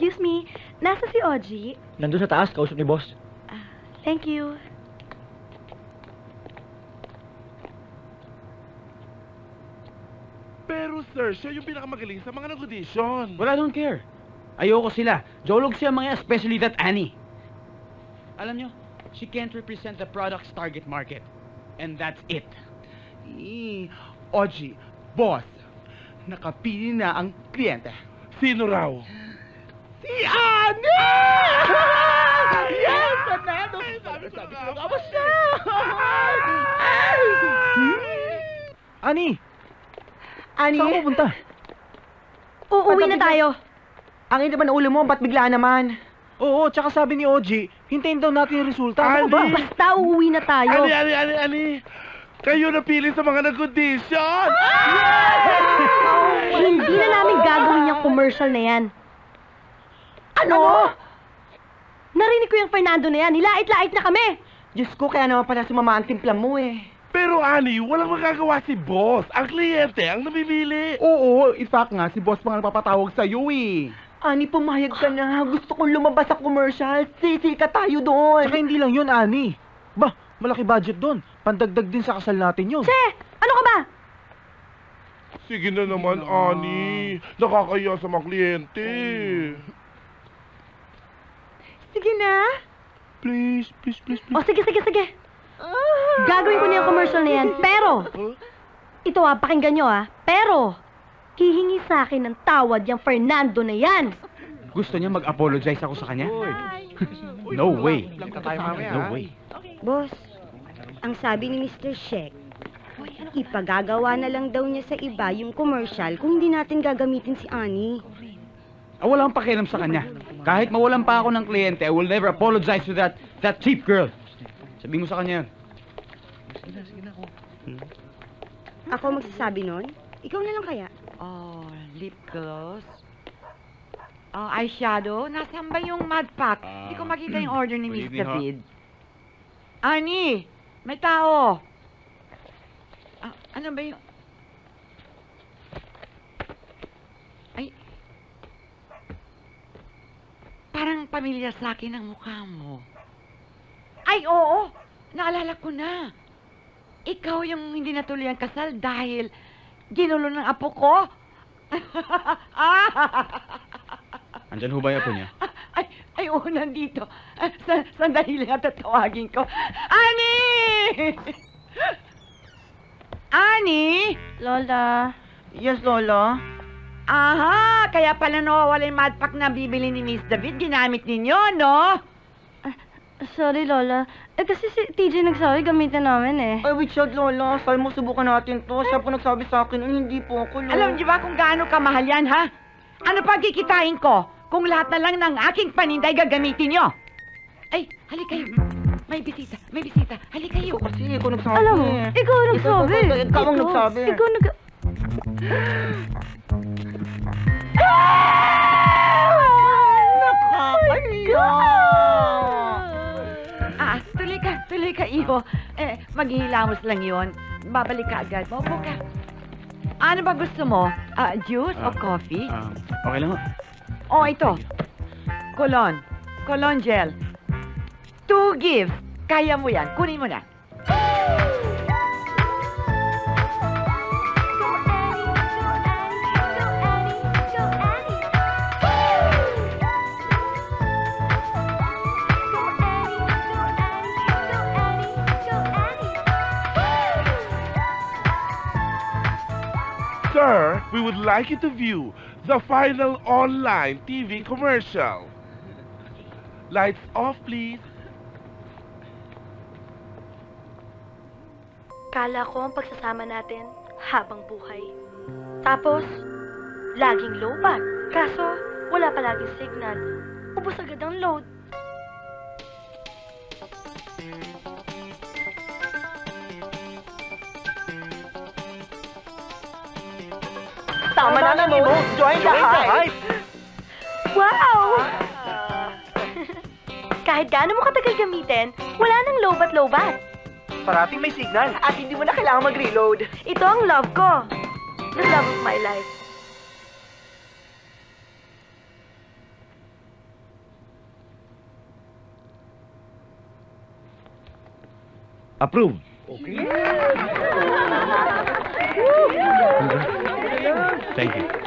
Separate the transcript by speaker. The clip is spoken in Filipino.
Speaker 1: Excuse me, nasa si Oji?
Speaker 2: Nandun sa taas, kausap ni boss.
Speaker 1: Thank you.
Speaker 3: Pero sir, siya yung pinakamagaling sa mga nag-audition.
Speaker 4: Well, I don't care. Ayoko sila. Jolog siya mga, especially that Annie. Alam nyo, she can't represent the product's target market. And that's it.
Speaker 5: Oji, boss, nakapili na ang kliyente.
Speaker 3: Sino raw?
Speaker 5: Si Annie! Yes! Sanado! Sabi ko nga ba siya?
Speaker 2: Ani!
Speaker 5: Annie?
Speaker 2: Saan ka pupunta?
Speaker 1: Uuwi na tayo.
Speaker 5: Ang hindi ba na ulo mo, ba't bigla naman?
Speaker 2: Oo, tsaka sabi ni Oji, hintayin daw natin yung resulta. Ano ba?
Speaker 3: Ani!
Speaker 1: Basta uuwi na tayo.
Speaker 3: Ani! Kayo napili sa mga nag-audition!
Speaker 1: Hindi na namin gagawin yung commercial na yan.
Speaker 5: Ano?
Speaker 1: Narinig ko yung Fernando na yan. Nilait-lait na kami.
Speaker 5: Diyos ko, kaya naman pala sumama ang timpla mo eh.
Speaker 3: Pero Ani, walang magagawa si boss. Ang kliyente ang namimili.
Speaker 5: Oo, in fact nga, si boss pa nga nagpapatawag sa'yo eh. Ani, pumayag ka na. Gusto kong lumabas sa commercial. Sisika tayo doon.
Speaker 2: Tsaka hindi lang yun, Ani. Bah, malaki budget doon. Pandagdag din sa kasal natin yun.
Speaker 1: Che, ano ka ba?
Speaker 3: Sige na naman, Ani. Nakakaya sa mga kliyente.
Speaker 1: Sige na.
Speaker 3: Please.
Speaker 1: O, sige. Gagawin ko na yung commercial na yan. Pero, ito pakinggan nyo Pero, hihingi sa akin ng tawad yung Fernando na yan.
Speaker 4: Gusto niya mag-apologize ako sa kanya? No way. No way.
Speaker 6: Boss, ang sabi ni Mr. Sheik, ipagagawa na lang daw niya sa iba yung commercial kung hindi natin gagamitin si Annie.
Speaker 4: Wala akong pakialam sa kanya. Kahit mawalan pa ako ng kliyente, I will never apologize to that cheap girl. Sabihin mo sa kanya yun.
Speaker 6: Ako magsasabi nun? Ikaw na lang kaya?
Speaker 7: Oh, lip gloss. Oh, eyeshadow. Nasaan ba yung mud pack? Hindi ko makita yung order ni
Speaker 4: good
Speaker 7: Miss
Speaker 4: evening, ho.
Speaker 7: David. Ani, may tao. Ano ba yung... Ay... Parang pamilyar sa akin ang mukha mo. Ay, oo! Naalala ko na. Ikaw yung hindi natuloy ang kasal dahil ginulo ng apo ko.
Speaker 4: Andyan ho ba yung apo niya?
Speaker 7: Ay, oo, nandito. Sandali lang tatawagin ko. Ani! Ani?
Speaker 1: Lola.
Speaker 5: Yes, Lola.
Speaker 7: Aha! Kaya pala nawawala yung mud pack na bibili ni Miss David. Ginamit ninyo, no?
Speaker 1: Sorry, Lola. Kasi si TJ nagsabi gamitin namin
Speaker 5: Ay, wait, shot, Lola. Sabi mo, subukan natin to. Siya po nagsabi sa akin, hindi po ako, Lola.
Speaker 7: Alam niyo ba kung gaano kamahal yan, ha? Ano pa kikitain ko kung lahat na lang ng aking paninday gagamitin nyo? Ay, halik kayo. May bisita. Halik kayo.
Speaker 5: Kasi ikaw nagsabi.
Speaker 1: Alam mo, ikaw ang nagsabi.
Speaker 5: Ikaw ang nagsabi.
Speaker 1: Ikaw nag...
Speaker 5: Nakakahiya!
Speaker 7: Tuloy ka, iho. Maghihilamos lang yon. Babalik ka agad. Maupo ka. Ano ba gusto mo? Juice o coffee?
Speaker 4: Okay lang ho.
Speaker 7: Oh, ito. Cologne. Cologne gel. 2 gifts. Kaya mo yan. Kunin mo na.
Speaker 3: Sir, we would like you to view the final online TV commercial. Lights off, please.
Speaker 1: Kala ko ang pagsasama natin habang buhay. Tapos, laging lowbat. Kaso, wala palaging signal. Ubus agad ang load.
Speaker 5: Tama na, Nemo. Join the hype.
Speaker 1: Wow! Kahit gaano mo katagal gamitin, wala nang lowbat-lowbat.
Speaker 5: Parating may signal at hindi mo na kailangan mag-reload.
Speaker 1: Ito ang love ko. The love of my life.
Speaker 8: Approve. Thank you.